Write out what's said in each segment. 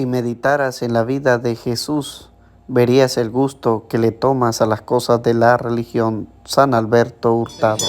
Si meditaras en la vida de Jesús, verías el gusto que le tomas a las cosas de la religión. San Alberto Hurtado.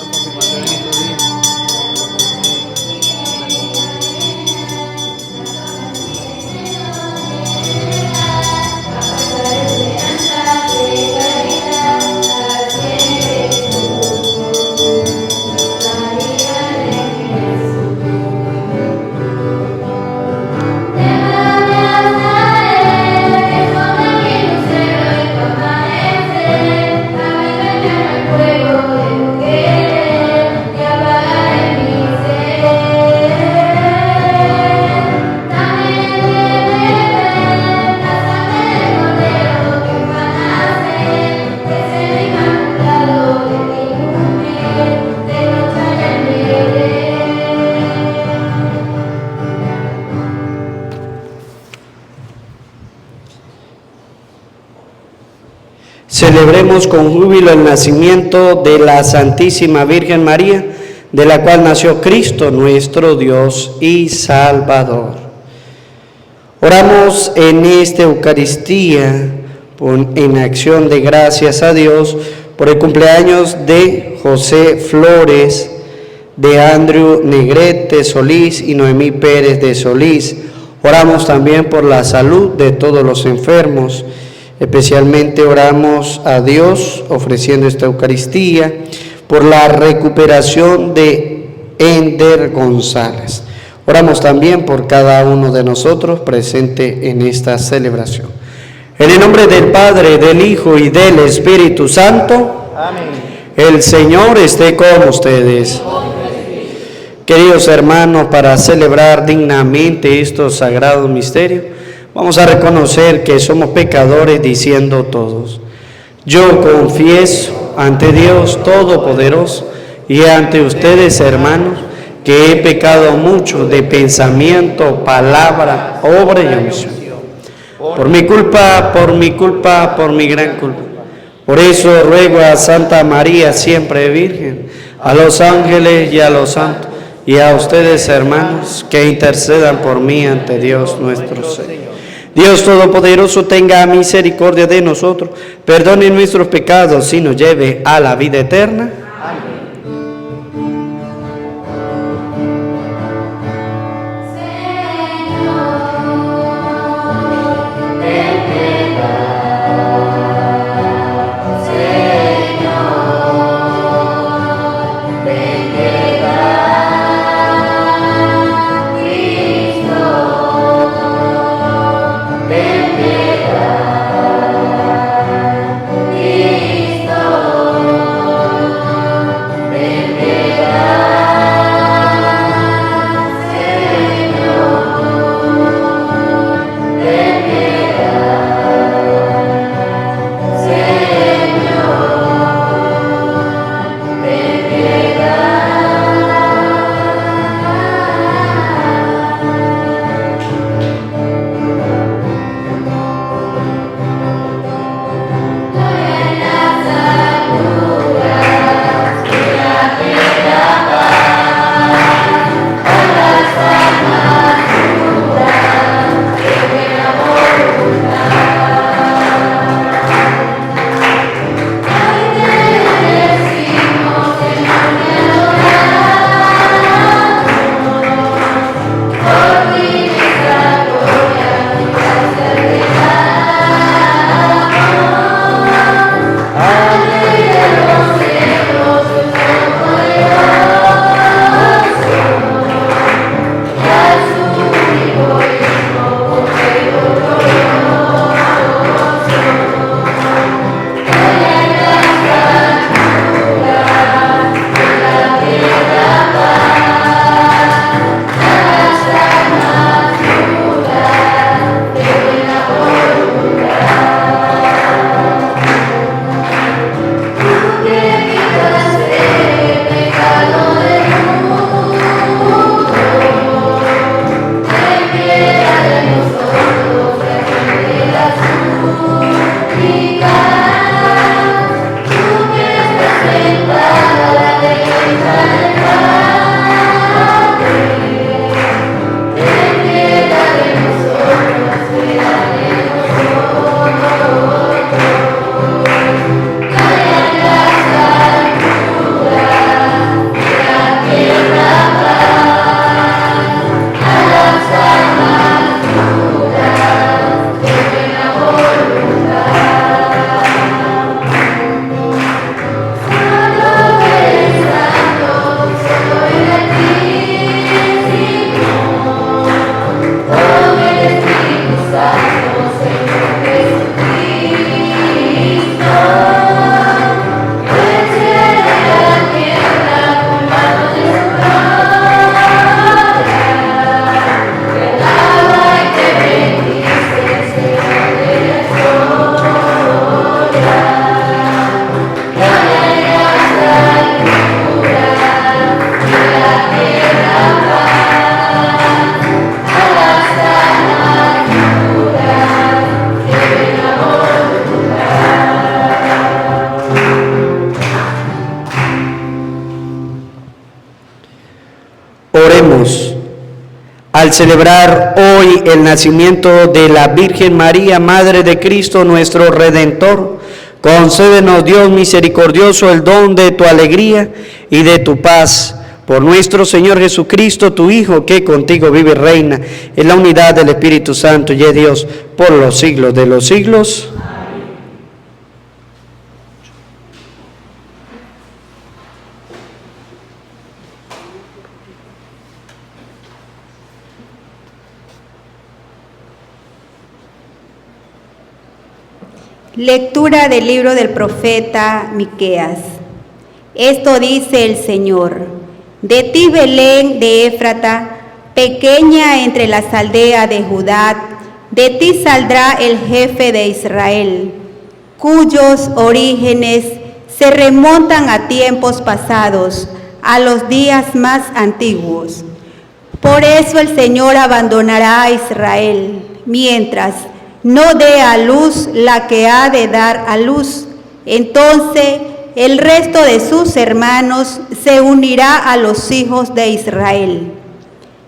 Celebremos con júbilo el nacimiento de la Santísima Virgen María, de la cual nació Cristo, nuestro Dios y Salvador. Oramos en esta Eucaristía en acción de gracias a Dios por el cumpleaños de José Flores, de Andrew Negrete Solís y Noemí Pérez de Solís. Oramos también por la salud de todos los enfermos. Especialmente oramos a Dios ofreciendo esta Eucaristía por la recuperación de Ender González. Oramos también por cada uno de nosotros presente en esta celebración. En el nombre del Padre, del Hijo y del Espíritu Santo. Amén. El Señor esté con ustedes. Queridos hermanos, para celebrar dignamente estos sagrados misterios, vamos a reconocer que somos pecadores diciendo todos: yo confieso ante Dios Todopoderoso y ante ustedes, hermanos, que he pecado mucho de pensamiento, palabra, obra y omisión. Por mi culpa, por mi gran culpa. Por eso ruego a Santa María, siempre Virgen, a los ángeles y a los santos, y a ustedes, hermanos, que intercedan por mí ante Dios nuestro Señor. Dios Todopoderoso tenga misericordia de nosotros, perdone nuestros pecados y nos lleve a la vida eterna. Amén. Oremos. Al celebrar hoy el nacimiento de la Virgen María, Madre de Cristo nuestro Redentor, concédenos, Dios misericordioso, el don de tu alegría y de tu paz. Por nuestro Señor Jesucristo, tu Hijo, que contigo vive y reina en la unidad del Espíritu Santo y es Dios por los siglos de los siglos. Lectura del libro del profeta Miqueas. Esto dice el Señor: de ti, Belén de Éfrata, pequeña entre las aldeas de Judá, de ti saldrá el jefe de Israel, cuyos orígenes se remontan a tiempos pasados, a los días más antiguos. Por eso el Señor abandonará a Israel, mientras no dé a luz la que ha de dar a luz. Entonces el resto de sus hermanos se unirá a los hijos de Israel.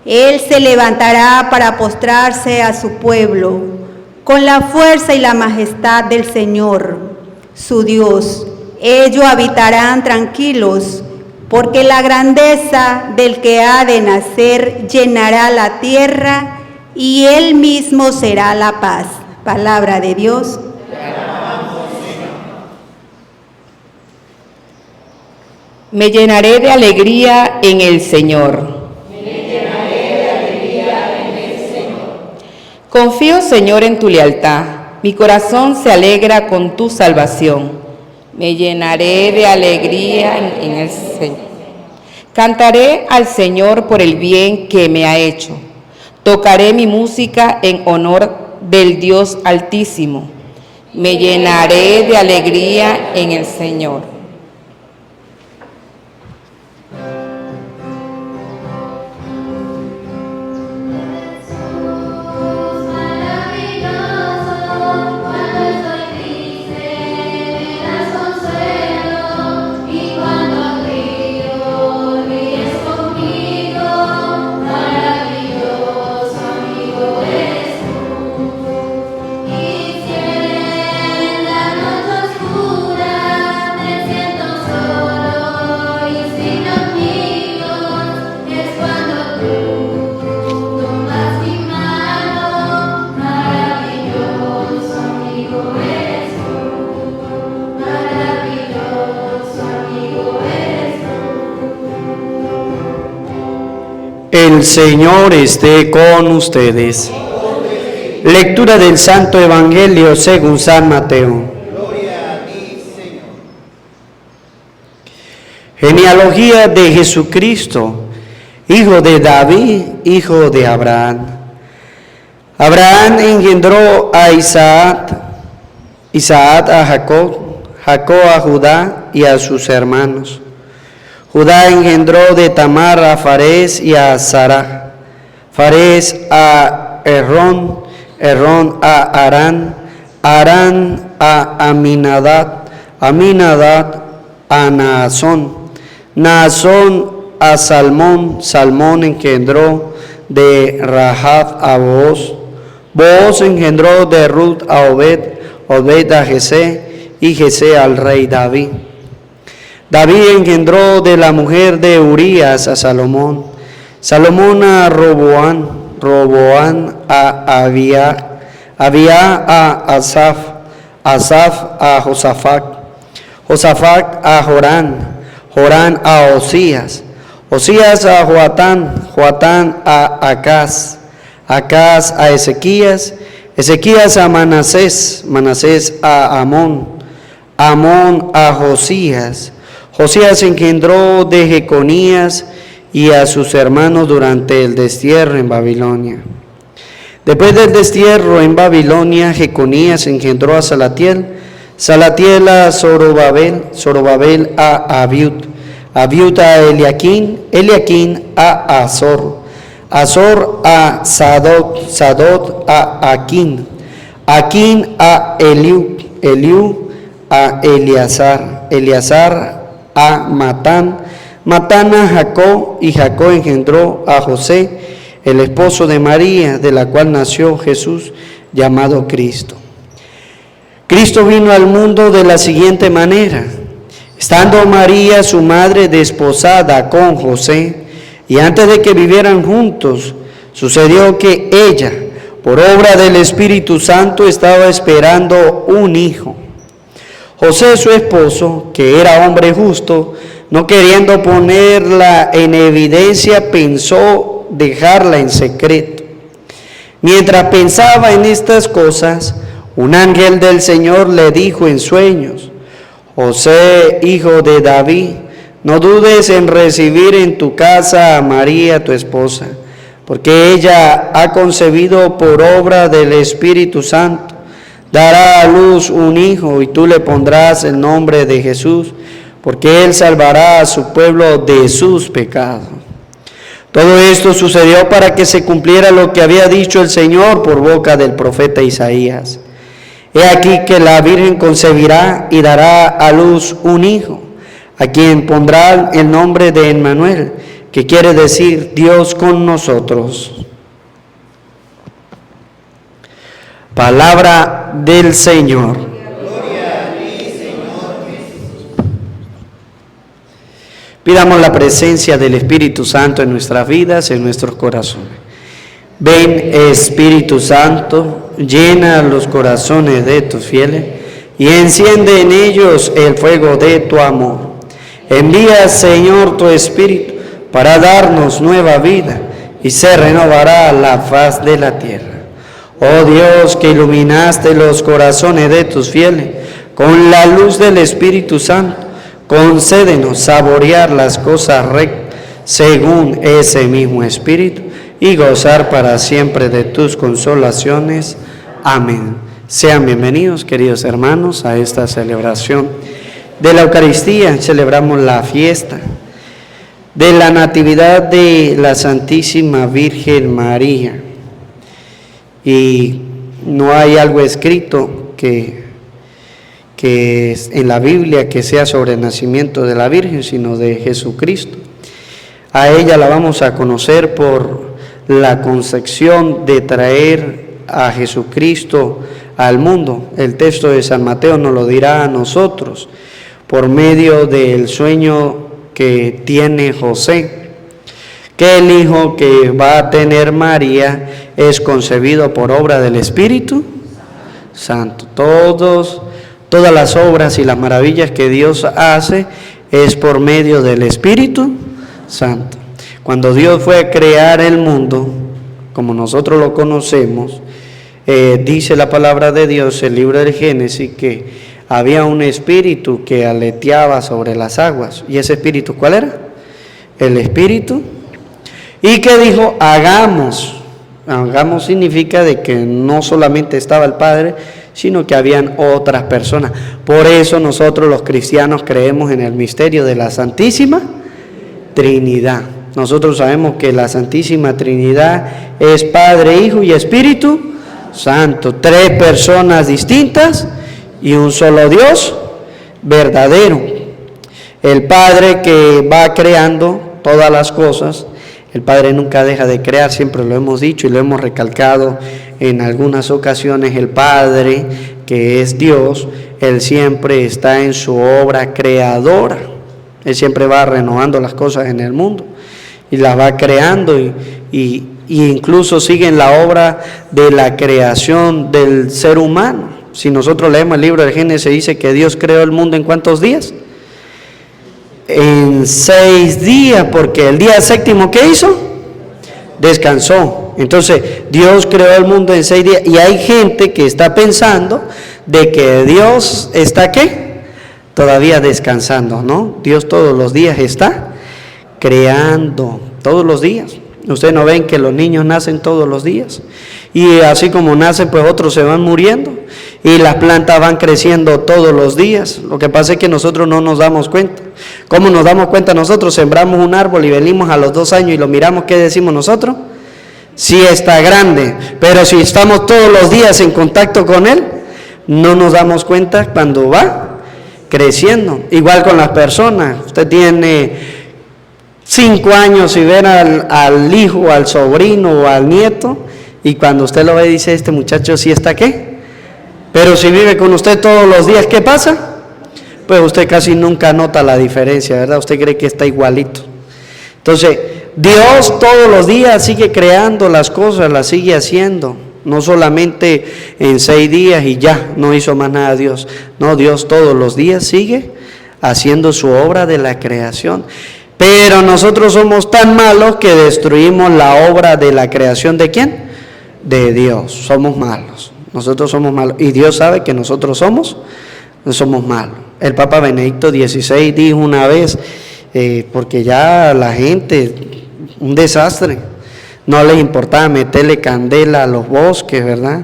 Él se levantará para postrarse a su pueblo, con la fuerza y la majestad del Señor, su Dios. Ellos habitarán tranquilos, porque la grandeza del que ha de nacer llenará la tierra, y Él mismo será la paz. Palabra de Dios. Me llenaré de alegría en el Señor. Confío, Señor, en tu lealtad. Mi corazón se alegra con tu salvación. Me llenaré de alegría en el Señor. Cantaré al Señor por el bien que me ha hecho. Tocaré mi música en honor del Dios Altísimo. Me llenaré de alegría en el Señor. El Señor esté con ustedes. Lectura del Santo Evangelio según San Mateo. Gloria a ti, Señor. Genealogía de Jesucristo, hijo de David, hijo de Abraham. Abraham engendró a Isaac, Isaac a Jacob, Jacob a Judá y a sus hermanos. Judá engendró de Tamar a Farés y a Sarah, Farés a Herrón, Herrón a Arán, Arán a Aminadab, Aminadab a Naasón, Naasón a Salmón, Salmón engendró de Rahab a Booz, Booz engendró de Ruth a Obed, Obed a Jesé y Jesé al rey David. David engendró de la mujer de Urías a Salomón, Salomón a Roboán, Roboán a Abía, Abía a Asaf, Asaf a Josafat, Josafat a Jorán, Jorán a Osías, Osías a Joatán, Joatán a Acaz, Acaz a Ezequías, Ezequías a Manasés, Manasés a Amón, Amón a Josías, Josías engendró de Jeconías y a sus hermanos durante el destierro en Babilonia. Después del destierro en Babilonia, Jeconías engendró a Salatiel, Salatiel a Zorobabel, Zorobabel a Abiud, Abiud a Eliaquín, Eliaquín a Azor, Azor a Sadot, Sadot a Aquín, Aquín a Eliú, Eliú a Eleazar, Eleazar a Matán, Matán a Jacob, y Jacob engendró a José, el esposo de María, de la cual nació Jesús, llamado Cristo. Cristo vino al mundo de la siguiente manera. Estando María, su madre, desposada con José, y antes de que vivieran juntos, sucedió que ella, por obra del Espíritu Santo, estaba esperando un hijo. José, su esposo, que era hombre justo, no queriendo ponerla en evidencia, pensó dejarla en secreto. Mientras pensaba en estas cosas, un ángel del Señor le dijo en sueños: José, hijo de David, no dudes en recibir en tu casa a María, tu esposa, porque ella ha concebido por obra del Espíritu Santo. Dará a luz un hijo y tú le pondrás el nombre de Jesús, porque él salvará a su pueblo de sus pecados. Todo esto sucedió para que se cumpliera lo que había dicho el Señor por boca del profeta Isaías. He aquí que la Virgen concebirá y dará a luz un hijo, a quien pondrá el nombre de Emmanuel, que quiere decir Dios con nosotros. Palabra del Señor. Gloria a ti, Señor Jesús. Pidamos la presencia del Espíritu Santo en nuestras vidas, en nuestros corazones. Ven, Espíritu Santo, llena los corazones de tus fieles y enciende en ellos el fuego de tu amor. Envía, Señor, tu Espíritu para darnos nueva vida y se renovará la faz de la tierra. Oh Dios, que iluminaste los corazones de tus fieles con la luz del Espíritu Santo, concédenos saborear las cosas rectas según ese mismo Espíritu y gozar para siempre de tus consolaciones. Amén. Sean bienvenidos, queridos hermanos, a esta celebración de la Eucaristía. Celebramos la fiesta de la Natividad de la Santísima Virgen María. Y no hay algo escrito que en la Biblia que sea sobre el nacimiento de la Virgen, sino de Jesucristo. A ella la vamos a conocer por la concepción de traer a Jesucristo al mundo. El texto de San Mateo nos lo dirá a nosotros por medio del sueño que tiene José, que el hijo que va a tener María es concebido por obra del Espíritu Santo. Todas las obras y las maravillas que Dios hace es por medio del Espíritu Santo. Cuando Dios fue a crear el mundo, como nosotros lo conocemos, dice la palabra de Dios, el libro del Génesis, que había un espíritu que aleteaba sobre las aguas. ¿Y ese espíritu cuál era? El Espíritu. Y que dijo, hagamos. Hagamos significa de que no solamente estaba el Padre, sino que habían otras personas. Por eso nosotros los cristianos creemos en el misterio de la Santísima Trinidad. Nosotros sabemos que la Santísima Trinidad es Padre, Hijo y Espíritu Santo. 3 personas distintas y un solo Dios verdadero. El Padre que va creando todas las cosas. El Padre nunca deja de crear, siempre lo hemos dicho y lo hemos recalcado en algunas ocasiones. El Padre, que es Dios, Él siempre está en su obra creadora. Él siempre va renovando las cosas en el mundo y las va creando y incluso sigue en la obra de la creación del ser humano. Si nosotros leemos el libro de Génesis, dice que Dios creó el mundo ¿en cuántos días? En 6 días, porque el día séptimo, ¿qué hizo? Descansó. Entonces, Dios creó el mundo en 6 días y hay gente que está pensando de que Dios está, ¿qué? Todavía descansando, ¿no? Dios todos los días está creando, todos los días. Ustedes no ven que los niños nacen todos los días y así como nacen, pues otros se van muriendo y las plantas van creciendo todos los días. Lo que pasa es que nosotros no nos damos cuenta. ¿Cómo nos damos cuenta nosotros? Sembramos un árbol y venimos a los 2 años y lo miramos. ¿Qué decimos nosotros? Sí está grande, pero si estamos todos los días en contacto con él, no nos damos cuenta cuando va creciendo. Igual con las personas. Usted tiene 5 años y ver al hijo, al sobrino o al nieto, y cuando usted lo ve dice, este muchacho sí está ¿qué? Pero si vive con usted todos los días, ¿qué pasa? Pues usted casi nunca nota la diferencia, ¿verdad? Usted cree que está igualito. Entonces, Dios todos los días sigue creando las cosas, las sigue haciendo. No solamente en 6 días y ya, no hizo más nada Dios. No, Dios todos los días sigue haciendo su obra de la creación. Pero nosotros somos tan malos que destruimos la obra de la creación ¿de quién? De Dios. Somos malos. Nosotros somos malos. Y Dios sabe que nosotros somos malos. El Papa Benedicto XVI dijo una vez, porque ya la gente, un desastre, no les importaba meterle candela a los bosques, ¿verdad?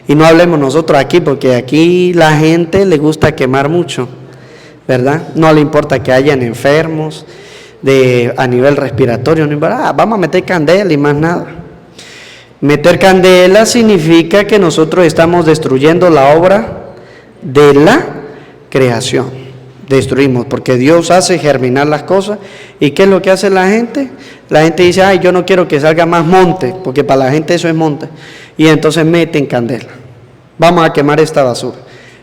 Y no hablemos nosotros aquí, porque aquí la gente le gusta quemar mucho, ¿verdad? No le importa que hayan enfermos a nivel respiratorio, no importa, vamos a meter candela y más nada. Meter candela significa que nosotros estamos destruyendo la obra de la creación. Destruimos, porque Dios hace germinar las cosas. ¿Y qué es lo que hace la gente? La gente dice, ay, yo no quiero que salga más monte, porque para la gente eso es monte. Y entonces meten candela. Vamos a quemar esta basura.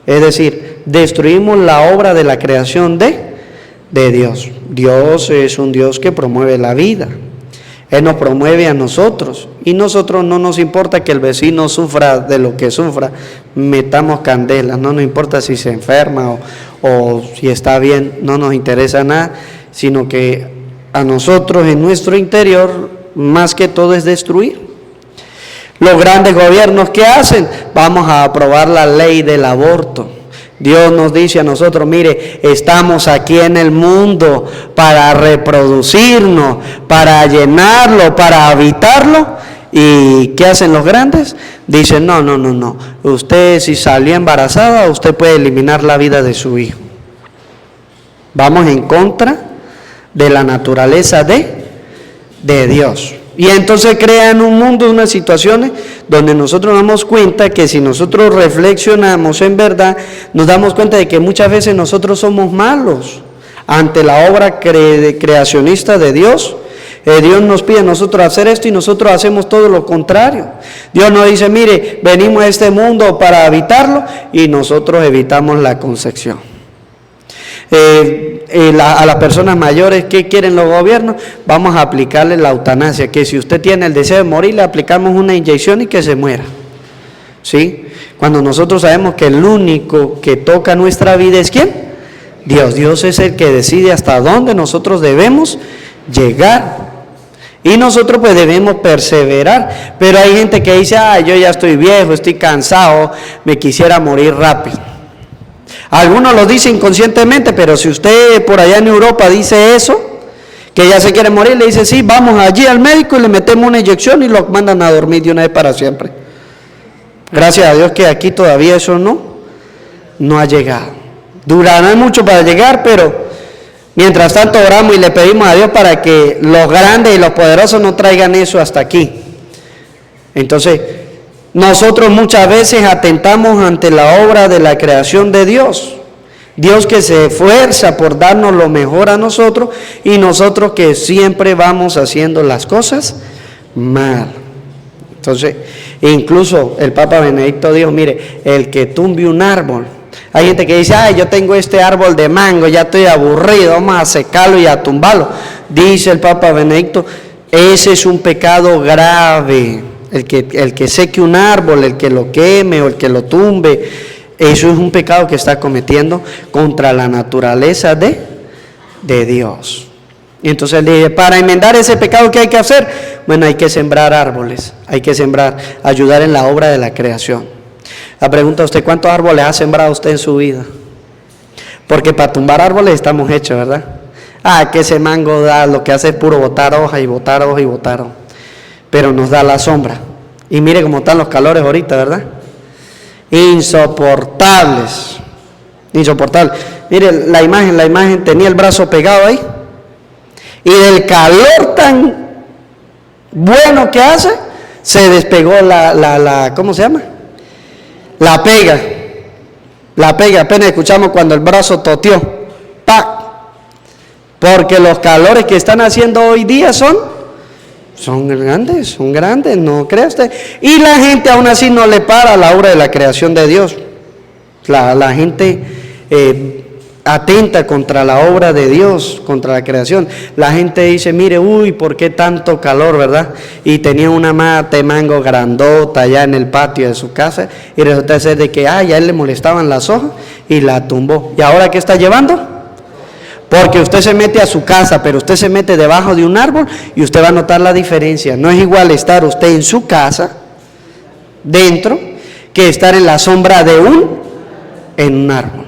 Es decir, destruimos la obra de la creación de Dios. Dios es un Dios que promueve la vida. Él nos promueve a nosotros. Y nosotros no nos importa que el vecino sufra de lo que sufra. Metamos candela. No nos importa si se enferma o si está bien. No nos interesa nada. Sino que a nosotros en nuestro interior, más que todo es destruir. Los grandes gobiernos, ¿qué hacen? Vamos a aprobar la ley del aborto. Dios nos dice a nosotros, mire, estamos aquí en el mundo para reproducirnos, para llenarlo, para habitarlo. ¿Y qué hacen los grandes? Dicen, no. Usted si salió embarazada, usted puede eliminar la vida de su hijo. Vamos en contra de la naturaleza de Dios. Y entonces crean un mundo, unas situaciones donde nosotros nos damos cuenta que si nosotros reflexionamos en verdad, nos damos cuenta de que muchas veces nosotros somos malos ante la obra creacionista de Dios. Dios nos pide a nosotros hacer esto y nosotros hacemos todo lo contrario. Dios nos dice, mire, venimos a este mundo para habitarlo y nosotros evitamos la concepción. A las personas mayores, ¿qué quieren los gobiernos? Vamos a aplicarle la eutanasia, que si usted tiene el deseo de morir, le aplicamos una inyección y que se muera. ¿Sí? Cuando nosotros sabemos que el único que toca nuestra vida es ¿quién? Dios. Dios es el que decide hasta dónde nosotros debemos llegar. Y nosotros pues debemos perseverar. Pero hay gente que dice, yo ya estoy viejo, estoy cansado, me quisiera morir rápido. Algunos lo dicen inconscientemente, pero si usted por allá en Europa dice eso, que ya se quiere morir, le dice, sí, vamos allí al médico y le metemos una inyección y lo mandan a dormir de una vez para siempre. Gracias a Dios que aquí todavía eso no ha llegado. Durará mucho para llegar, pero mientras tanto oramos y le pedimos a Dios para que los grandes y los poderosos no traigan eso hasta aquí. Entonces, nosotros muchas veces atentamos ante la obra de la creación de Dios. Dios que se esfuerza por darnos lo mejor a nosotros y nosotros que siempre vamos haciendo las cosas mal. Entonces, incluso el Papa Benedicto dijo, mire, el que tumbe un árbol. Hay gente que dice, yo tengo este árbol de mango, ya estoy aburrido, vamos a secarlo y a tumbarlo. Dice el Papa Benedicto, ese es un pecado grave. El que seque un árbol, el que lo queme o el que lo tumbe, eso es un pecado que está cometiendo contra la naturaleza de Dios. Y entonces él dice, para enmendar ese pecado, ¿qué hay que hacer? Bueno, hay que sembrar árboles, hay que sembrar, ayudar en la obra de la creación. La pregunta a usted, ¿cuántos árboles ha sembrado usted en su vida? Porque para tumbar árboles estamos hechos, ¿verdad? Que ese mango da, lo que hace es puro botar hoja y botar hoja y botar hoja. Pero nos da la sombra. Y mire cómo están los calores ahorita, ¿verdad? Insoportables. Mire la imagen tenía el brazo pegado ahí. Y del calor tan bueno que hace, se despegó ¿cómo se llama? La pega. Apenas escuchamos cuando el brazo toteó. ¡Pac! porque los calores que están haciendo hoy día son grandes, no crea usted. Y la gente aún así no le para a la obra de la creación de Dios. La gente atenta contra la obra de Dios, contra la creación. La gente dice, mire, ¿por qué tanto calor, verdad? Y tenía una mata de mango grandota allá en el patio de su casa, y resulta ser de que, ya él le molestaban las hojas, y la tumbó. ¿Y ahora qué está llevando? Porque usted se mete a su casa, pero usted se mete debajo de un árbol, y usted va a notar la diferencia. No es igual estar usted en su casa, dentro, que estar en la sombra de en un árbol.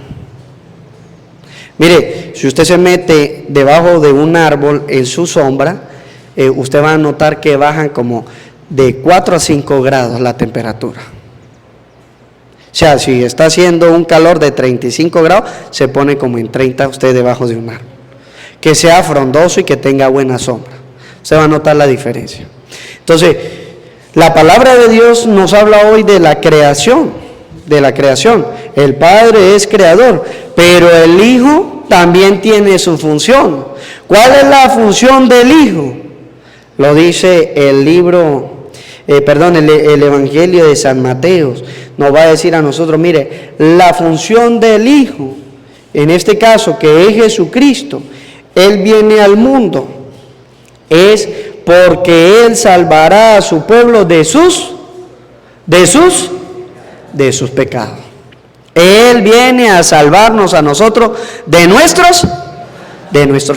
Mire, si usted se mete debajo de un árbol en su sombra, usted va a notar que bajan como de 4 a 5 grados la temperatura. O sea, si está haciendo un calor de 35 grados, se pone como en 30 usted debajo de un árbol. Que sea frondoso y que tenga buena sombra. Usted va a notar la diferencia. Entonces, la palabra de Dios nos habla hoy de la creación. El Padre es creador, pero el Hijo también tiene su función. ¿Cuál es la función del Hijo? Lo dice el Evangelio de San Mateo. Nos va a decir a nosotros, mire, la función del Hijo, en este caso que es Jesucristo, Él viene al mundo, es porque Él salvará a su pueblo de sus pecados. Él viene a salvarnos a nosotros de nuestros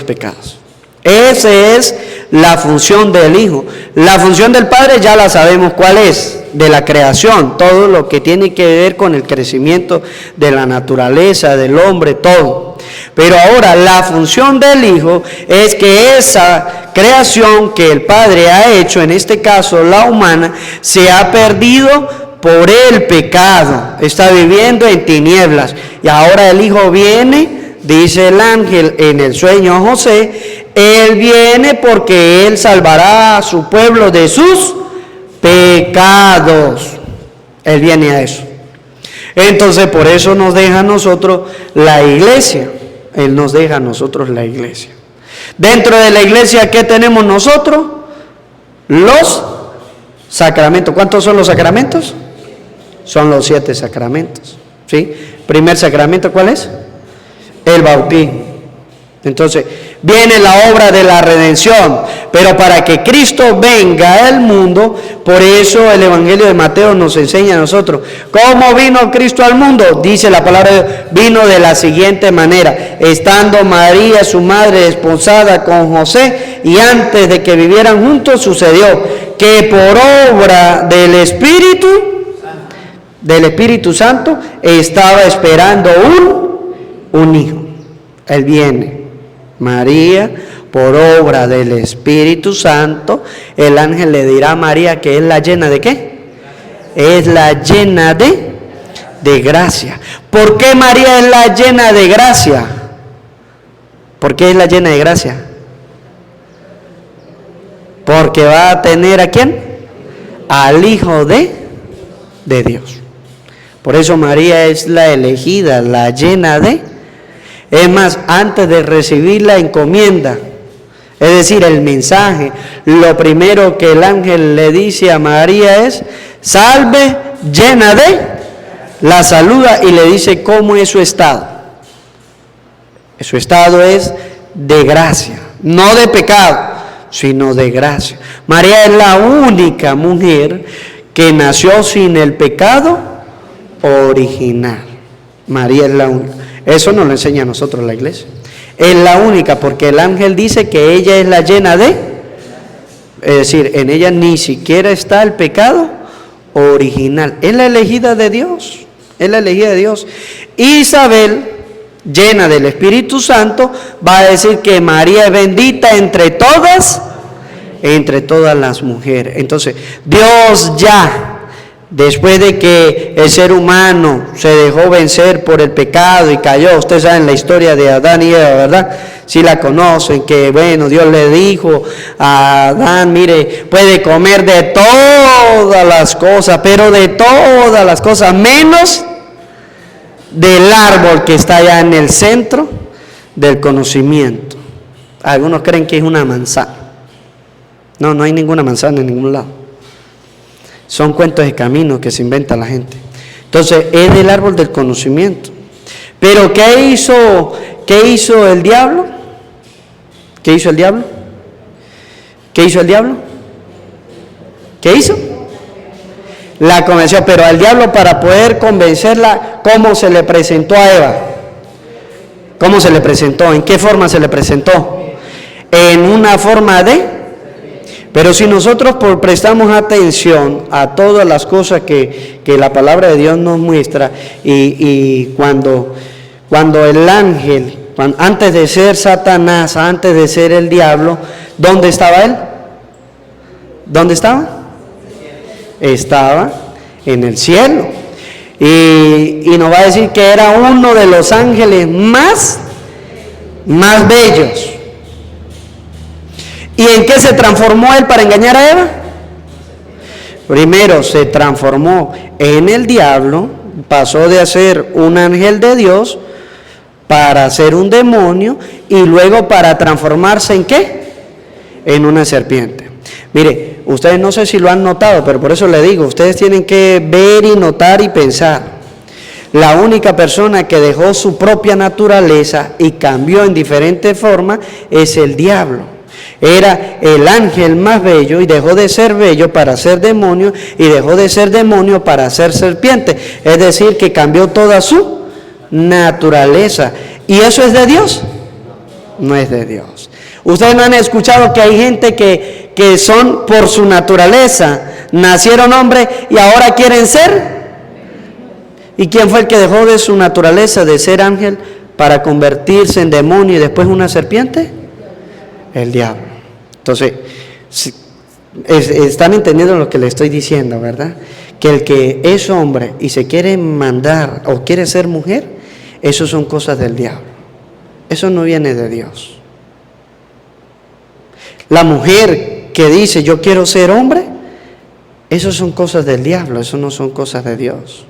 pecados. Esa es la función del Hijo. La función del Padre ya la sabemos cuál es, de la creación, todo lo que tiene que ver con el crecimiento de la naturaleza, del hombre, todo. Pero ahora la función del Hijo es que esa creación que el Padre ha hecho, en este caso la humana, se ha perdido por el pecado, está viviendo en tinieblas. Y ahora el Hijo viene, dice el ángel en el sueño a José, Él viene porque Él salvará a su pueblo de sus pecados. Él viene a eso. Entonces por eso nos deja a nosotros la iglesia. Él nos deja a nosotros la iglesia. Dentro de la iglesia, ¿qué tenemos nosotros? Los sacramentos. ¿Cuántos son los sacramentos? Son los 7 sacramentos. ¿Sí? Primer sacramento, ¿cuál es? El bautismo. Entonces, viene la obra de la redención, pero para que Cristo venga al mundo, por eso el Evangelio de Mateo nos enseña a nosotros. ¿Cómo vino Cristo al mundo? Dice la palabra, vino de la siguiente manera, estando María, su madre, desposada con José, y antes de que vivieran juntos, sucedió que por obra del Espíritu Santo, estaba esperando un hijo. Él viene. María, por obra del Espíritu Santo, el ángel le dirá a María que es la llena de ¿qué? Es la llena de gracia. ¿Por qué María es la llena de gracia? ¿Por qué es la llena de gracia? Porque va a tener ¿a quién? Al Hijo de Dios. Por eso María es la elegida, la llena de. Es más, antes de recibir la encomienda, es decir, el mensaje, lo primero que el ángel le dice a María es, salve, llena de, la saluda y le dice cómo es su estado. Su estado es de gracia, no de pecado, sino de gracia. María es la única mujer que nació sin el pecado original. María es la única. Eso nos lo enseña a nosotros la iglesia. Es la única, porque el ángel dice que ella es la llena de, es decir, en ella ni siquiera está el pecado original. Es la elegida de Dios. Es la elegida de Dios. Isabel, llena del Espíritu Santo, va a decir que María es bendita entre todas las mujeres. Entonces, Dios ya, después de que el ser humano se dejó vencer por el pecado y cayó, ustedes saben la historia de Adán y Eva, ¿verdad? Si la conocen, que bueno, Dios le dijo a Adán, mire, puede comer de todas las cosas, pero de todas las cosas, menos del árbol que está allá en el centro del conocimiento. Algunos creen que es una manzana. No, no hay ninguna manzana en ningún lado. Son cuentos de camino que se inventa la gente. Entonces, es del árbol del conocimiento. Pero ¿qué hizo el diablo? ¿Qué hizo el diablo? ¿Qué hizo el diablo? ¿Qué hizo? La convenció, pero al diablo, para poder convencerla, ¿cómo se le presentó a Eva? ¿Cómo se le presentó? ¿En qué forma se le presentó? En una forma de... Pero si nosotros prestamos atención a todas las cosas que la palabra de Dios nos muestra, y cuando el ángel, antes de ser Satanás, antes de ser el diablo, ¿dónde estaba él? ¿Dónde estaba? Estaba en el cielo. Y nos va a decir que era uno de los ángeles más bellos. ¿Y en qué se transformó él para engañar a Eva? Primero se transformó en el diablo, pasó de ser un ángel de Dios para ser un demonio, y luego para transformarse ¿en qué? En una serpiente. Mire, ustedes no sé si lo han notado, pero por eso le digo, ustedes tienen que ver y notar y pensar. La única persona que dejó su propia naturaleza y cambió en diferentes formas es el diablo. Era el ángel más bello y dejó de ser bello para ser demonio, y dejó de ser demonio para ser serpiente. Es decir, que cambió toda su naturaleza. ¿Y eso es de Dios? No es de Dios. Ustedes no han escuchado que hay gente que son por su naturaleza, nacieron hombres y ahora quieren ser. ¿Y quién fue el que dejó de su naturaleza de ser ángel para convertirse en demonio y después una serpiente? El diablo. Entonces, están entendiendo lo que le estoy diciendo, ¿verdad? Que el que es hombre y se quiere mandar o quiere ser mujer, eso son cosas del diablo. Eso no viene de Dios. La mujer que dice yo quiero ser hombre, eso son cosas del diablo, eso no son cosas de Dios.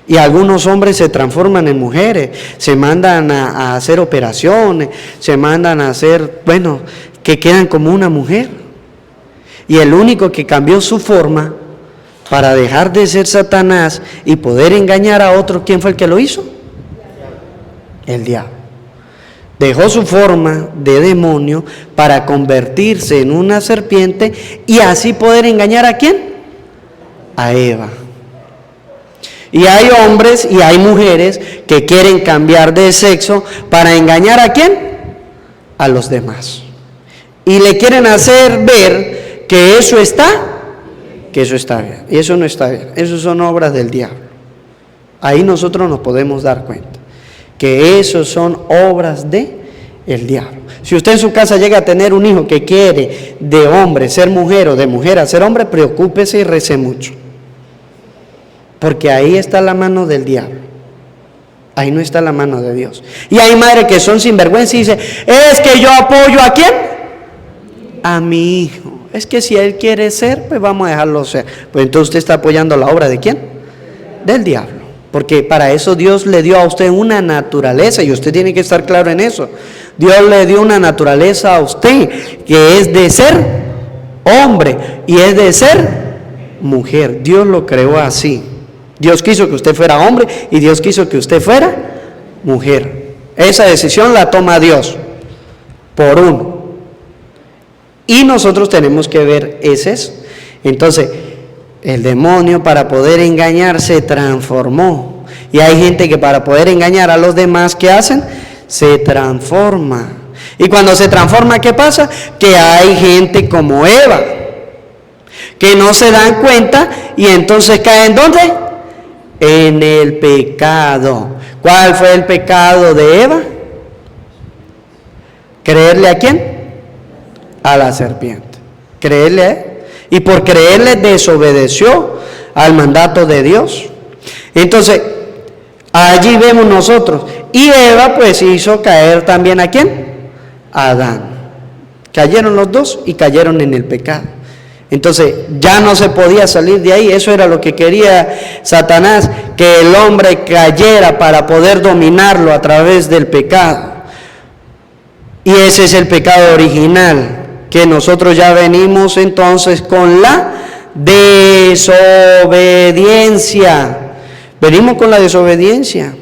Y algunos hombres se transforman en mujeres, se mandan a hacer operaciones, se mandan a hacer, que quedan como una mujer. Y el único que cambió su forma para dejar de ser Satanás y poder engañar a otro, ¿quién fue el que lo hizo? El diablo. Dejó su forma de demonio para convertirse en una serpiente y así poder engañar ¿a quién? A Eva. Y hay hombres y hay mujeres que quieren cambiar de sexo para engañar ¿a quién? A los demás. Y le quieren hacer ver que eso está bien. Y eso no está bien. Eso son obras del diablo. Ahí nosotros nos podemos dar cuenta que eso son obras del diablo. Si usted en su casa llega a tener un hijo que quiere de hombre ser mujer o de mujer a ser hombre, preocúpese y rece mucho. Porque ahí está la mano del diablo. Ahí no está la mano de Dios. Y hay madres que son sinvergüenza y dicen, es que yo apoyo ¿a quién? A mi hijo. Es que si él quiere ser, pues vamos a dejarlo ser. Pues entonces usted está apoyando la obra ¿de quién? Del diablo. Porque para eso Dios le dio a usted una naturaleza y usted tiene que estar claro en eso. Dios le dio una naturaleza a usted que es de ser hombre y es de ser mujer. Dios lo creó así. Dios quiso que usted fuera hombre y Dios quiso que usted fuera mujer. Esa decisión la toma Dios por uno. Y nosotros tenemos que ver es eso. Entonces, el demonio para poder engañar se transformó. Y hay gente que para poder engañar a los demás, ¿qué hacen? Se transforma. Y cuando se transforma, ¿qué pasa? Que hay gente como Eva, que no se dan cuenta y entonces caen ¿dónde? En el pecado. ¿Cuál fue el pecado de Eva? ¿Creerle a quién? A la serpiente. Creerle a él. Y por creerle desobedeció al mandato de Dios. Entonces, allí vemos nosotros. Y Eva pues hizo caer también ¿a quién? A Adán. Cayeron los dos y cayeron en el pecado. Entonces ya no se podía salir de ahí. Eso era lo que quería Satanás, que el hombre cayera para poder dominarlo a través del pecado. Y ese es el pecado original, que nosotros ya venimos entonces con la desobediencia. Venimos con la desobediencia.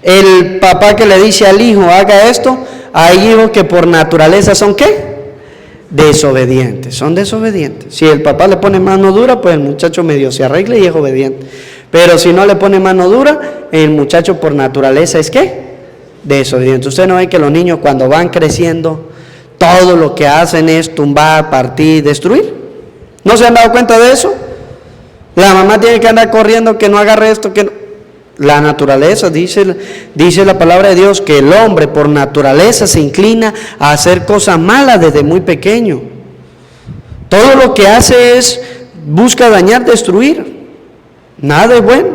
El papá que le dice al hijo, haga esto, hay hijos que por naturaleza son ¿qué? Desobedientes, son desobedientes. Si el papá le pone mano dura, pues el muchacho medio se arregla y es obediente. Pero si no le pone mano dura, el muchacho por naturaleza es ¿qué? Desobediente. Usted no ve que los niños cuando van creciendo, todo lo que hacen es tumbar, partir, destruir. ¿No se han dado cuenta de eso? La mamá tiene que andar corriendo, que no agarre esto, que no. La naturaleza, dice la palabra de Dios, que el hombre por naturaleza se inclina a hacer cosas malas desde muy pequeño. Todo lo que hace es, busca dañar, destruir. Nada es bueno.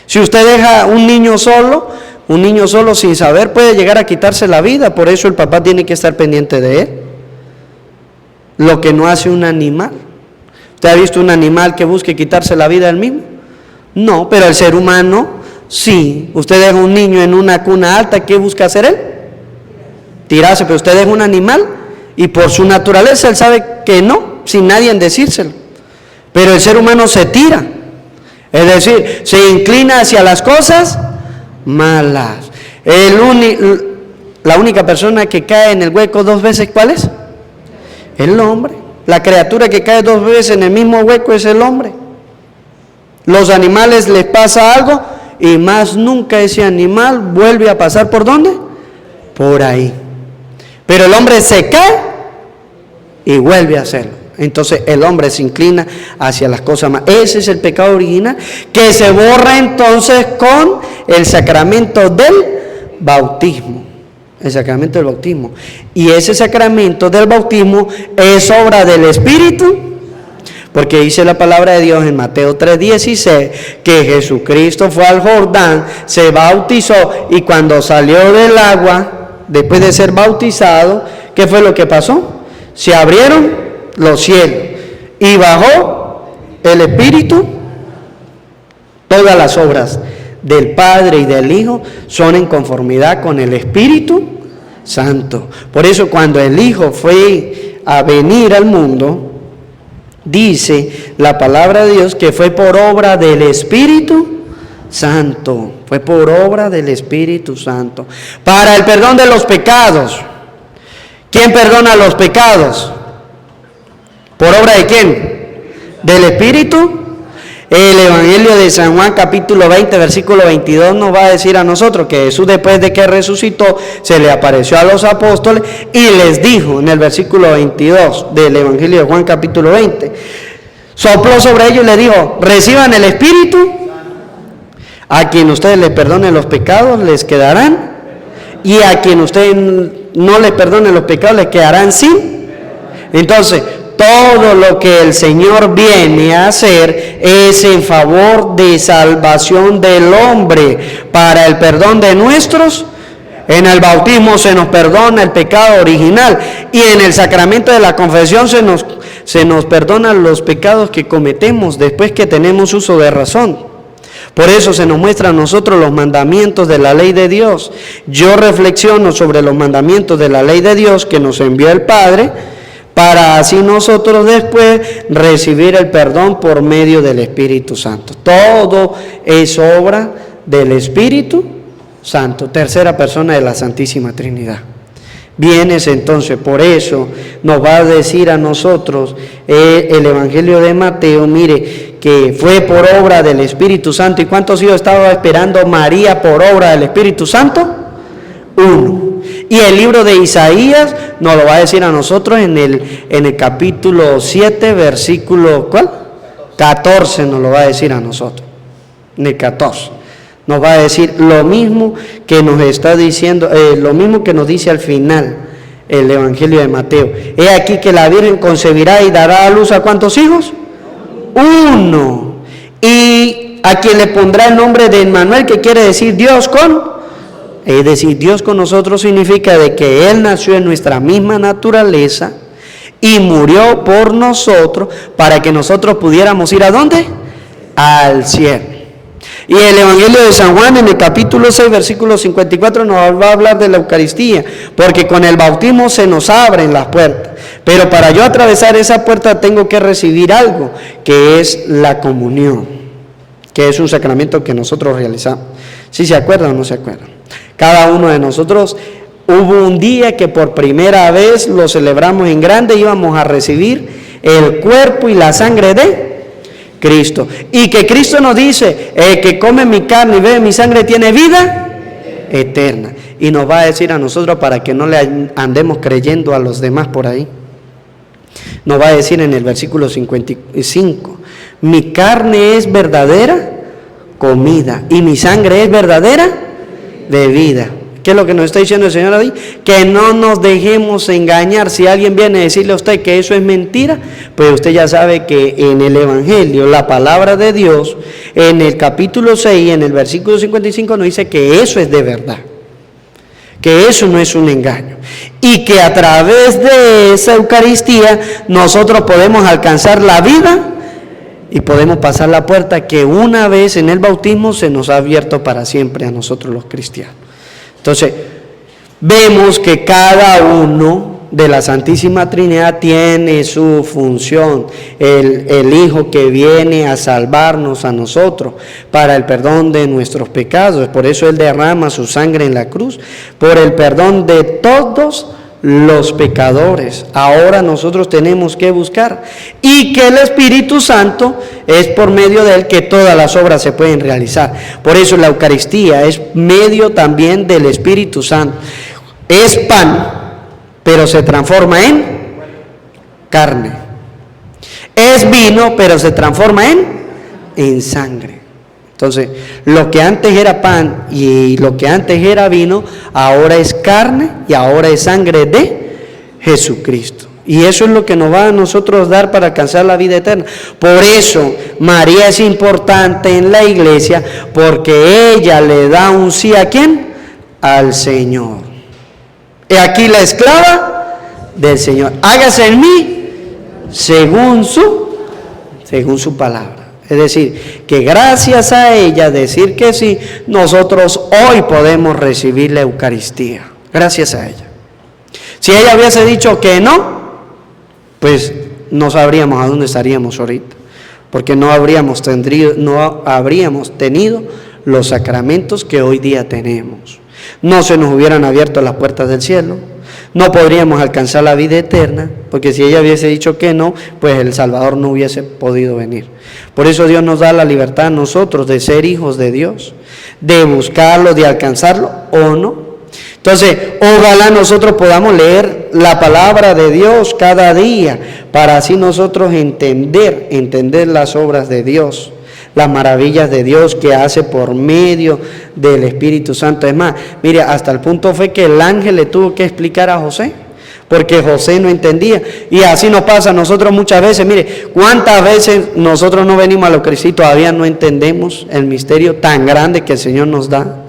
Si usted deja un niño solo sin saber puede llegar a quitarse la vida. Por eso el papá tiene que estar pendiente de él. Lo que no hace un animal. ¿Usted ha visto un animal que busque quitarse la vida él mismo? No, pero el ser humano, sí. Usted deja un niño en una cuna alta, ¿qué busca hacer él? Tirarse, pero usted deja un animal y por su naturaleza él sabe que no, sin nadie en decírselo. Pero el ser humano se tira, es decir, se inclina hacia las cosas malas. La única persona que cae en el hueco 2 veces, ¿cuál es? El hombre. La criatura que cae 2 veces en el mismo hueco es el hombre. Los animales les pasa algo y más nunca ese animal vuelve a pasar ¿por dónde? Por ahí. Pero el hombre se cae y vuelve a hacerlo. Entonces el hombre se inclina hacia las cosas malas. Ese es el pecado original que se borra entonces con el sacramento del bautismo. El sacramento del bautismo. Y ese sacramento del bautismo es obra del Espíritu. Porque dice la palabra de Dios en Mateo 3:16 que Jesucristo fue al Jordán, se bautizó y cuando salió del agua, después de ser bautizado, ¿qué fue lo que pasó? Se abrieron los cielos y bajó el Espíritu. Todas las obras del Padre y del Hijo son en conformidad con el Espíritu Santo. Por eso cuando el Hijo fue a venir al mundo, dice la palabra de Dios que fue por obra del Espíritu Santo. Fue por obra del Espíritu Santo. Para el perdón de los pecados. ¿Quién perdona los pecados? ¿Por obra de quién? ¿Del Espíritu? El Evangelio de San Juan capítulo 20 versículo 22 nos va a decir a nosotros que Jesús después de que resucitó se le apareció a los apóstoles y les dijo en el versículo 22 del Evangelio de Juan capítulo 20, sopló sobre ellos y les dijo, reciban el Espíritu, a quien ustedes les perdonen los pecados les quedarán y a quien ustedes no les perdonen los pecados les quedarán sin. Entonces, todo lo que el Señor viene a hacer es en favor de salvación del hombre, para el perdón de nuestros. En el bautismo se nos perdona el pecado original y en el sacramento de la confesión se nos perdonan los pecados que cometemos después que tenemos uso de razón. Por eso se nos muestra a nosotros los mandamientos de la ley de Dios. Yo reflexiono sobre los mandamientos de la ley de Dios que nos envió el Padre, para así nosotros después recibir el perdón por medio del Espíritu Santo. Todo es obra del Espíritu Santo, tercera persona de la Santísima Trinidad. Vienes entonces, por eso nos va a decir a nosotros el Evangelio de Mateo, mire, que fue por obra del Espíritu Santo. ¿Y cuántos hijos estaba esperando María por obra del Espíritu Santo? 1. Y el libro de Isaías nos lo va a decir a nosotros en el capítulo 7, versículo, ¿cuál? 14 nos lo va a decir a nosotros. En el 14. Nos va a decir lo mismo que nos está diciendo, lo mismo que nos dice al final el Evangelio de Mateo. He aquí que la Virgen concebirá y dará a luz ¿a cuántos hijos? 1. Y a quien le pondrá el nombre de Emmanuel, que quiere decir Dios con. Es decir, Dios con nosotros significa de que Él nació en nuestra misma naturaleza y murió por nosotros para que nosotros pudiéramos ir ¿a dónde? Al cielo. Y el Evangelio de San Juan en el capítulo 6, versículo 54 nos va a hablar de la Eucaristía, porque con el bautismo se nos abren las puertas. Pero para yo atravesar esa puerta tengo que recibir algo, que es la comunión, que es un sacramento que nosotros realizamos. ¿Sí se acuerdan o no se acuerdan? Cada uno de nosotros hubo un día que por primera vez lo celebramos en grande, íbamos a recibir el cuerpo y la sangre de Cristo. Y que Cristo nos dice, el que come mi carne y bebe mi sangre tiene vida eterna. Y nos va a decir a nosotros para que no le andemos creyendo a los demás por ahí. Nos va a decir en el versículo 55, mi carne es verdadera comida y mi sangre es verdadera bebida. ¿Qué es lo que nos está diciendo el Señor ahí? Que no nos dejemos engañar. Si alguien viene a decirle a usted que eso es mentira, pues usted ya sabe que en el Evangelio, la palabra de Dios, en el capítulo 6, en el versículo 55, nos dice que eso es de verdad, que eso no es un engaño, y que a través de esa Eucaristía nosotros podemos alcanzar la vida y podemos pasar la puerta que una vez en el bautismo se nos ha abierto para siempre a nosotros los cristianos. Entonces, vemos que cada uno de la Santísima Trinidad tiene su función. El Hijo que viene a salvarnos a nosotros para el perdón de nuestros pecados. Por eso Él derrama su sangre en la cruz, por el perdón de todos los pecadores. Ahora nosotros tenemos que buscar, y que el Espíritu Santo es por medio de Él que todas las obras se pueden realizar. Por eso la Eucaristía es medio también del Espíritu Santo. Es pan, pero se transforma en carne. Es vino, pero se transforma en sangre. Entonces, lo que antes era pan y lo que antes era vino, ahora es carne y ahora es sangre de Jesucristo. Y eso es lo que nos va a nosotros dar para alcanzar la vida eterna. Por eso María es importante en la iglesia, porque ella le da un sí ¿a quién? Al Señor. He aquí la esclava del Señor. Hágase en mí según su palabra. Es decir, que gracias a ella decir que sí, nosotros hoy podemos recibir la Eucaristía. Gracias a ella. Si ella hubiese dicho que no, pues no sabríamos a dónde estaríamos ahorita. Porque no habríamos tenido los sacramentos que hoy día tenemos. No se nos hubieran abierto las puertas del cielo. No podríamos alcanzar la vida eterna, porque si ella hubiese dicho que no, pues el Salvador no hubiese podido venir. Por eso Dios nos da la libertad a nosotros de ser hijos de Dios, de buscarlo, de alcanzarlo o no. Entonces, ojalá nosotros podamos leer la palabra de Dios cada día, para así nosotros entender las obras de Dios, las maravillas de Dios que hace por medio del Espíritu Santo. Es más, mire, hasta el punto fue que el ángel le tuvo que explicar a José, porque José no entendía. Y así nos pasa a nosotros muchas veces. Mire, cuántas veces nosotros no venimos a la Eucaristía y todavía no entendemos el misterio tan grande que el Señor nos da.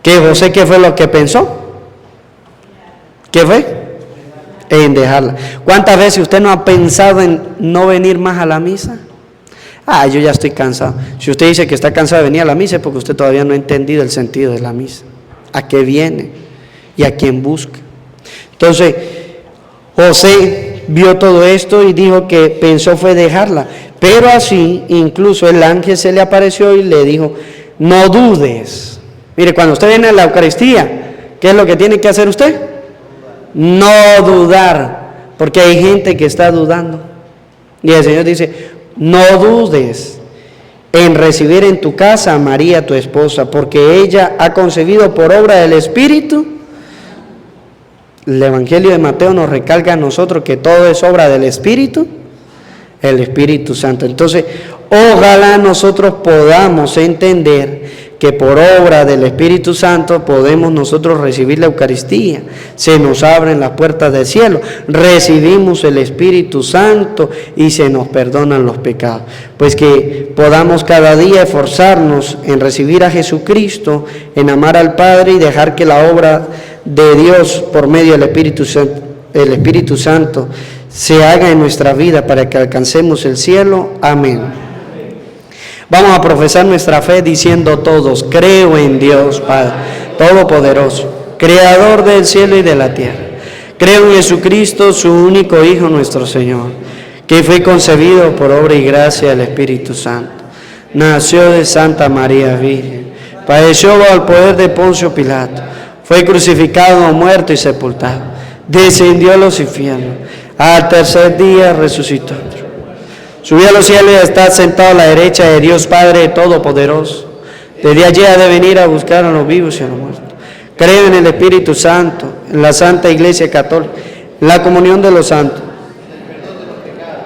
¿Que José qué fue lo que pensó? ¿Qué fue? En dejarla. ¿Cuántas veces usted no ha pensado en no venir más a la misa? Yo ya estoy cansado. Si usted dice que está cansado de venir a la misa, es porque usted todavía no ha entendido el sentido de la misa. ¿A qué viene? ¿Y a quién busca? Entonces, José vio todo esto y dijo que pensó fue dejarla. Pero así, incluso el ángel se le apareció y le dijo, no dudes. Mire, cuando usted viene a la Eucaristía, ¿qué es lo que tiene que hacer usted? No dudar, porque hay gente que está dudando. Y el Señor dice, no dudes en recibir en tu casa a María, tu esposa, porque ella ha concebido por obra del Espíritu. El Evangelio de Mateo nos recalca a nosotros que todo es obra del Espíritu, el Espíritu Santo. Entonces, ojalá nosotros podamos entender que por obra del Espíritu Santo podemos nosotros recibir la Eucaristía. Se nos abren las puertas del cielo, recibimos el Espíritu Santo y se nos perdonan los pecados. Pues que podamos cada día esforzarnos en recibir a Jesucristo, en amar al Padre y dejar que la obra de Dios por medio del Espíritu Santo se haga en nuestra vida para que alcancemos el cielo. Amén. Vamos a profesar nuestra fe diciendo todos: creo en Dios Padre Todopoderoso, Creador del cielo y de la tierra. Creo en Jesucristo, su único Hijo, nuestro Señor, que fue concebido por obra y gracia del Espíritu Santo. Nació de Santa María Virgen, padeció bajo el poder de Poncio Pilato, fue crucificado, muerto y sepultado, descendió a los infiernos, al tercer día resucitó, subió a los cielos y está sentado a la derecha de Dios Padre Todopoderoso. Desde allí ha de venir a buscar a los vivos y a los muertos. Creo en el Espíritu Santo, en la Santa Iglesia Católica, en la comunión de los santos,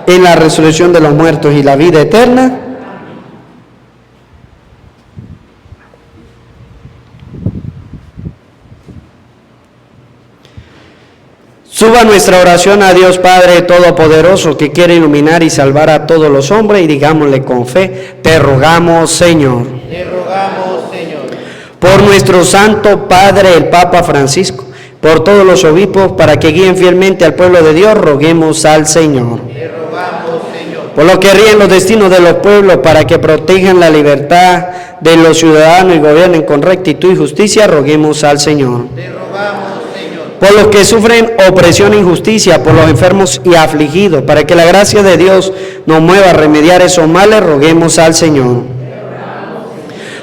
en la resurrección de los muertos y la vida eterna. Suba nuestra oración a Dios Padre Todopoderoso, que quiere iluminar y salvar a todos los hombres, y digámosle con fe: te rogamos, Señor. Te rogamos, Señor. Por nuestro Santo Padre, el Papa Francisco, por todos los obispos, para que guíen fielmente al pueblo de Dios, roguemos al Señor. Te rogamos, Señor. Por los que ríen los destinos de los pueblos, para que protejan la libertad de los ciudadanos y gobiernen con rectitud y justicia, roguemos al Señor. Te rogamos, Señor. Por los que sufren opresión e injusticia, por los enfermos y afligidos, para que la gracia de Dios nos mueva a remediar esos males, roguemos al Señor.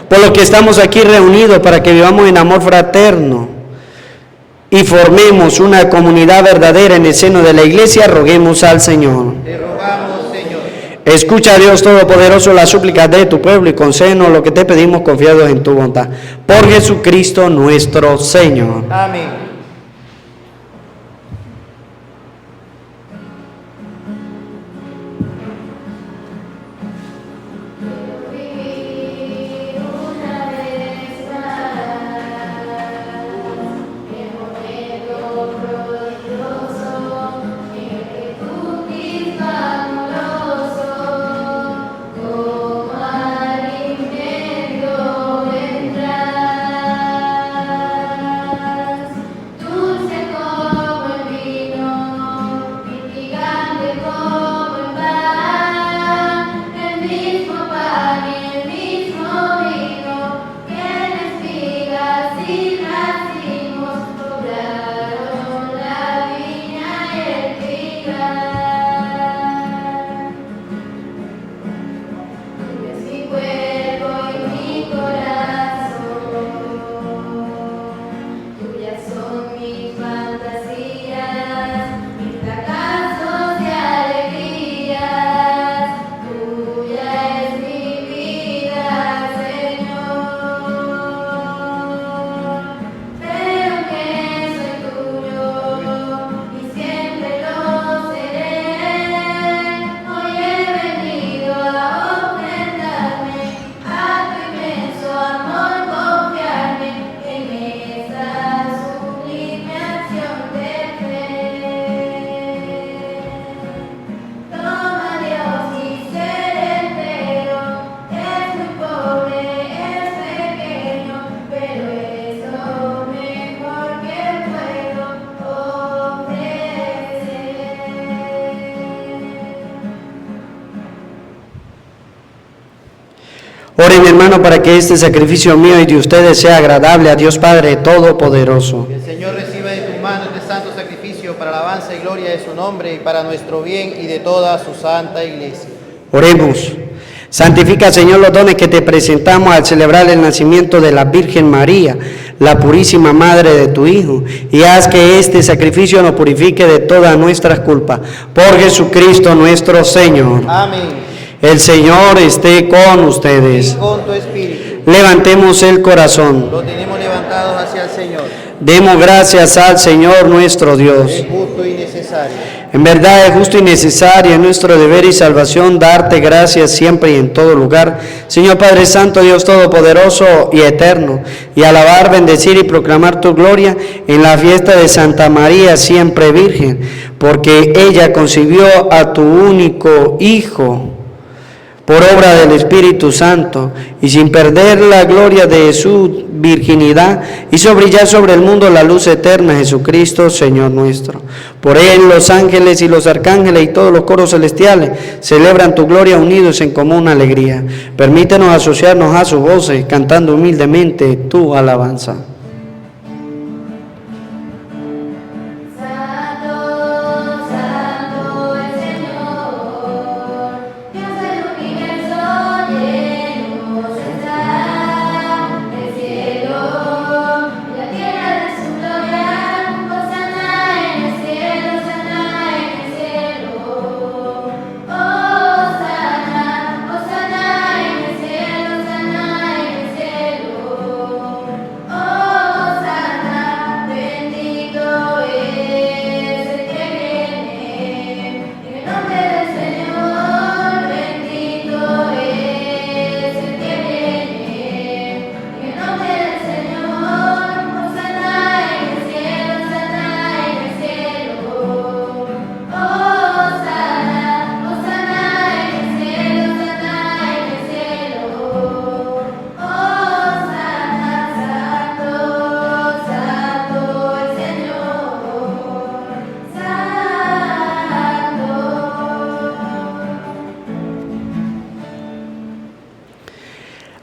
Por los que estamos aquí reunidos, para que vivamos en amor fraterno y formemos una comunidad verdadera en el seno de la Iglesia, roguemos al Señor. Te rogamos, Señor. Escucha, Dios Todopoderoso, las súplicas de tu pueblo y concédenos lo que te pedimos confiados en tu bondad. Por Jesucristo nuestro Señor. Amén. Ore, mi hermano, para que este sacrificio mío y de ustedes sea agradable a Dios Padre Todopoderoso. Que el Señor reciba de tus manos este santo sacrificio para alabanza y gloria de su nombre y para nuestro bien y de toda su santa Iglesia. Oremos. Santifica, Señor, los dones que te presentamos al celebrar el nacimiento de la Virgen María, la purísima Madre de tu Hijo, y haz que este sacrificio nos purifique de todas nuestras culpas. Por Jesucristo nuestro Señor. Amén. El Señor esté con ustedes. Y con tu espíritu. Levantemos el corazón. Lo tenemos levantados hacia el Señor. Demos gracias al Señor nuestro Dios. Es justo y necesario. En verdad es justo y necesario, es nuestro deber y salvación darte gracias siempre y en todo lugar, Señor Padre Santo, Dios Todopoderoso y Eterno, y alabar, bendecir y proclamar tu gloria en la fiesta de Santa María siempre Virgen, porque ella concibió a tu único Hijo por obra del Espíritu Santo, y sin perder la gloria de su virginidad, hizo brillar sobre el mundo la luz eterna, Jesucristo, Señor nuestro. Por él los ángeles y los arcángeles y todos los coros celestiales celebran tu gloria unidos en común alegría. Permítenos asociarnos a sus voces, cantando humildemente tu alabanza.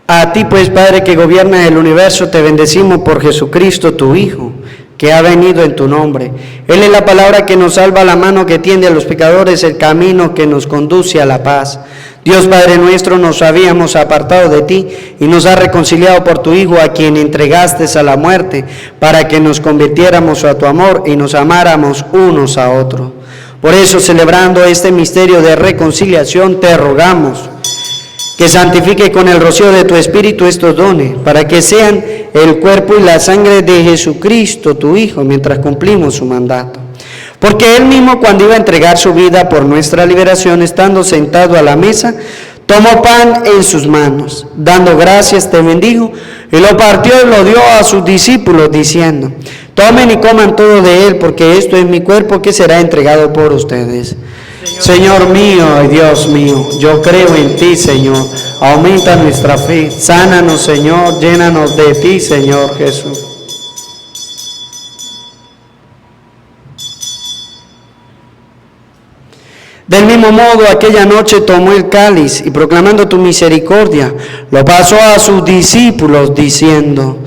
A ti pues, Padre, que gobiernas el universo, te bendecimos por Jesucristo, tu Hijo, que ha venido en tu nombre. Él es la palabra que nos salva, la mano que tiende a los pecadores, el camino que nos conduce a la paz. Dios Padre nuestro, nos habíamos apartado de ti y nos has reconciliado por tu Hijo, a quien entregaste a la muerte, para que nos convirtiéramos a tu amor y nos amáramos unos a otros. Por eso, celebrando este misterio de reconciliación, te rogamos que santifique con el rocío de tu Espíritu estos dones, para que sean el cuerpo y la sangre de Jesucristo, tu Hijo, mientras cumplimos su mandato. Porque Él mismo, cuando iba a entregar su vida por nuestra liberación, estando sentado a la mesa, tomó pan en sus manos, dando gracias, te bendijo, y lo partió y lo dio a sus discípulos, diciendo: tomen y coman todo de él, porque esto es mi cuerpo que será entregado por ustedes. Señor mío y Dios mío, yo creo en ti, Señor. Aumenta nuestra fe. Sánanos, Señor. Llénanos de ti, Señor Jesús. Del mismo modo, aquella noche tomó el cáliz y, proclamando tu misericordia, lo pasó a sus discípulos, diciendo: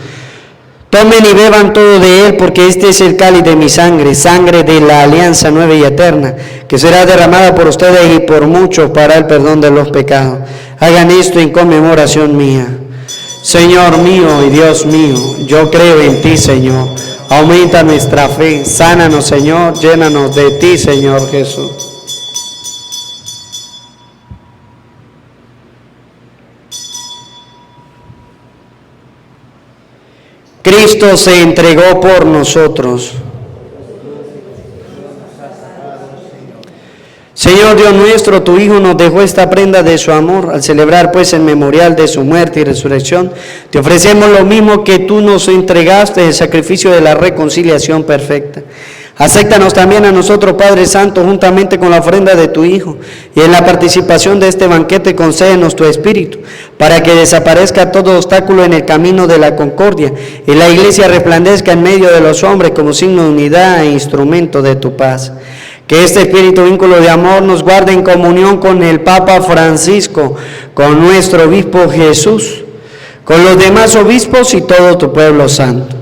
tomen y beban todo de él, porque este es el cáliz de mi sangre, sangre de la alianza nueva y eterna, que será derramada por ustedes y por muchos para el perdón de los pecados. Hagan esto en conmemoración mía. Señor mío y Dios mío, yo creo en ti, Señor. Aumenta nuestra fe. Sánanos, Señor. Llénanos de ti, Señor Jesús. Cristo se entregó por nosotros. Señor Dios nuestro, tu Hijo nos dejó esta prenda de su amor. Al celebrar pues el memorial de su muerte y resurrección, te ofrecemos lo mismo que tú nos entregaste, el sacrificio de la reconciliación perfecta. Acéptanos también a nosotros, Padre Santo, juntamente con la ofrenda de tu Hijo, y en la participación de este banquete concédenos tu Espíritu, para que desaparezca todo obstáculo en el camino de la concordia, y la Iglesia resplandezca en medio de los hombres como signo de unidad e instrumento de tu paz. Que este espíritu vínculo de amor nos guarde en comunión con el Papa Francisco, con nuestro obispo Jesús, con los demás obispos y todo tu pueblo santo.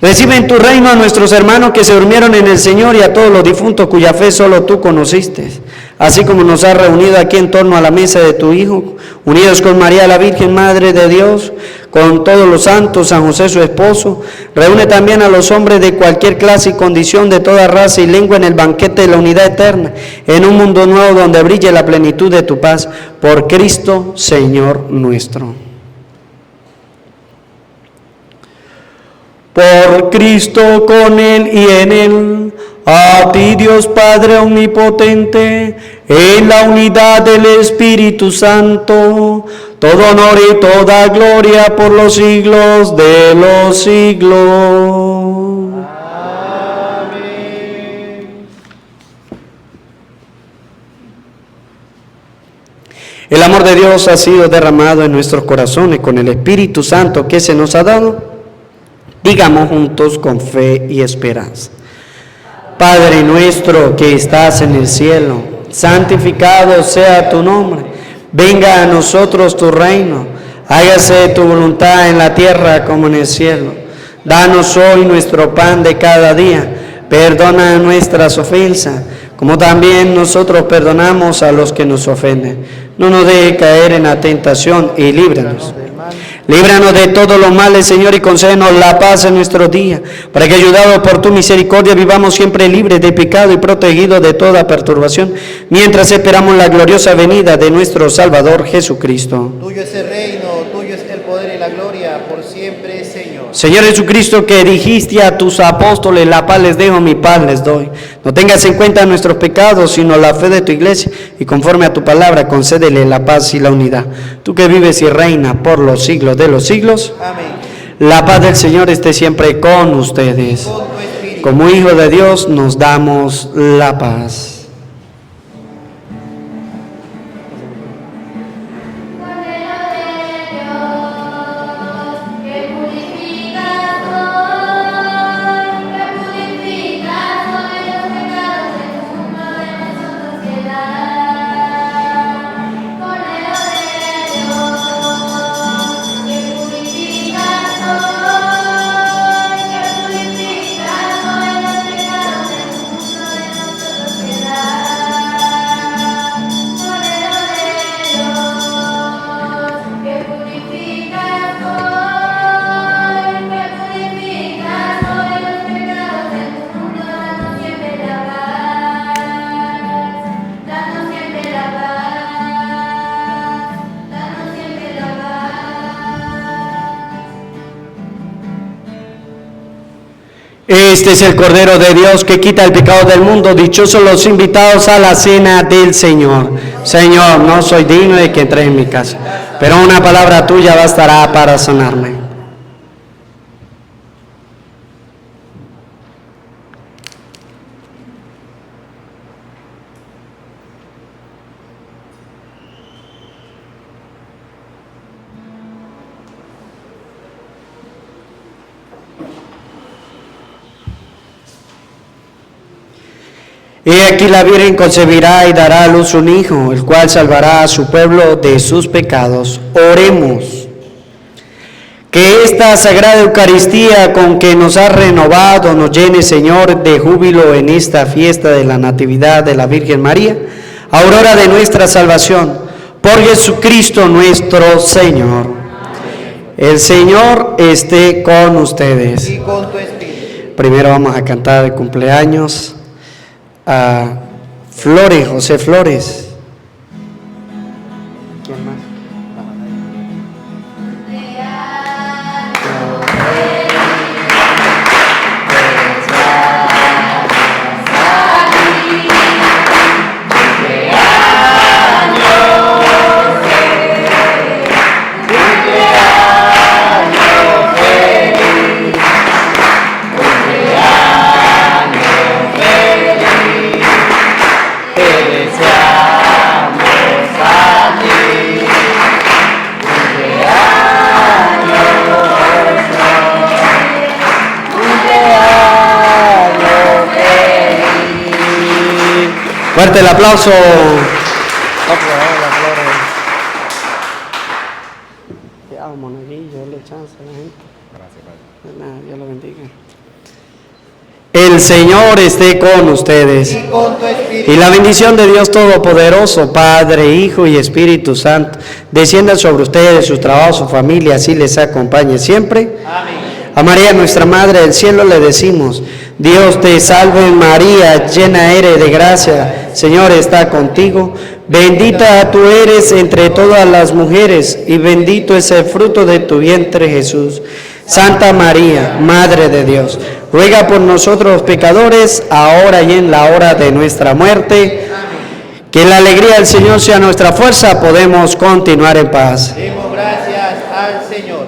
Recibe en tu reino a nuestros hermanos que se durmieron en el Señor y a todos los difuntos cuya fe solo tú conociste, así como nos has reunido aquí en torno a la mesa de tu Hijo, unidos con María la Virgen, Madre de Dios, con todos los santos, San José su esposo. Reúne también a los hombres de cualquier clase y condición, de toda raza y lengua, en el banquete de la unidad eterna, en un mundo nuevo donde brille la plenitud de tu paz, por Cristo Señor nuestro. Por Cristo, con Él y en Él, a ti Dios Padre omnipotente, en la unidad del Espíritu Santo, todo honor y toda gloria por los siglos de los siglos. El amor de Dios ha sido derramado en nuestros corazones con el Espíritu Santo que se nos ha dado. Digamos juntos con fe y esperanza. Padre nuestro que estás en el cielo, santificado sea tu nombre. Venga a nosotros tu reino. Hágase tu voluntad en la tierra como en el cielo. Danos hoy nuestro pan de cada día. Perdona nuestras ofensas, como también nosotros perdonamos a los que nos ofenden. No nos deje caer en la tentación y líbranos. Líbranos de todos los males, Señor, y concédenos la paz en nuestros días, para que, ayudados por tu misericordia, vivamos siempre libres de pecado y protegidos de toda perturbación, mientras esperamos la gloriosa venida de nuestro Salvador Jesucristo. Tuyo es el reino, tuyo es el poder y la gloria, por siempre, Señor. Señor Jesucristo, que dijiste a tus apóstoles, la paz les dejo, mi paz les doy. No tengas en cuenta nuestros pecados, sino la fe de tu iglesia, y conforme a tu palabra, concédele la paz y la unidad. Tú que vives y reinas por los siglos de los siglos. Amén. La paz del Señor esté siempre con ustedes. Con tu espíritu. Como hijos de Dios nos damos la paz. Este es el Cordero de Dios que quita el pecado del mundo. Dichosos los invitados a la cena del Señor. Señor, no soy digno de que entres en mi casa, pero una palabra tuya bastará para sanarme. He aquí la Virgen concebirá y dará a luz un hijo, el cual salvará a su pueblo de sus pecados. Oremos. Que esta sagrada Eucaristía con que nos ha renovado nos llene, Señor, de júbilo en esta fiesta de la Natividad de la Virgen María, aurora de nuestra salvación, por Jesucristo nuestro Señor. El Señor esté con ustedes. Y con tu espíritu. Primero vamos a cantar el cumpleaños a Flores, José Flores. ¿Quién más? Fuerte el aplauso. Cuidado, monaguillo, dale chance a la gente. Gracias, Padre. Dios lo bendiga. El Señor esté con ustedes. Y con tu espíritu. Y la bendición de Dios Todopoderoso, Padre, Hijo y Espíritu Santo, descienda sobre ustedes, sus trabajos, su familia, así les acompañe siempre. Amén. A María, nuestra Madre del Cielo, le decimos: Dios te salve María, llena eres de gracia, Señor está contigo. Bendita tú eres entre todas las mujeres, y bendito es el fruto de tu vientre, Jesús. Santa María, Madre de Dios, ruega por nosotros los pecadores, ahora y en la hora de nuestra muerte. Que la alegría del Señor sea nuestra fuerza, podemos continuar en paz. Demos gracias al Señor.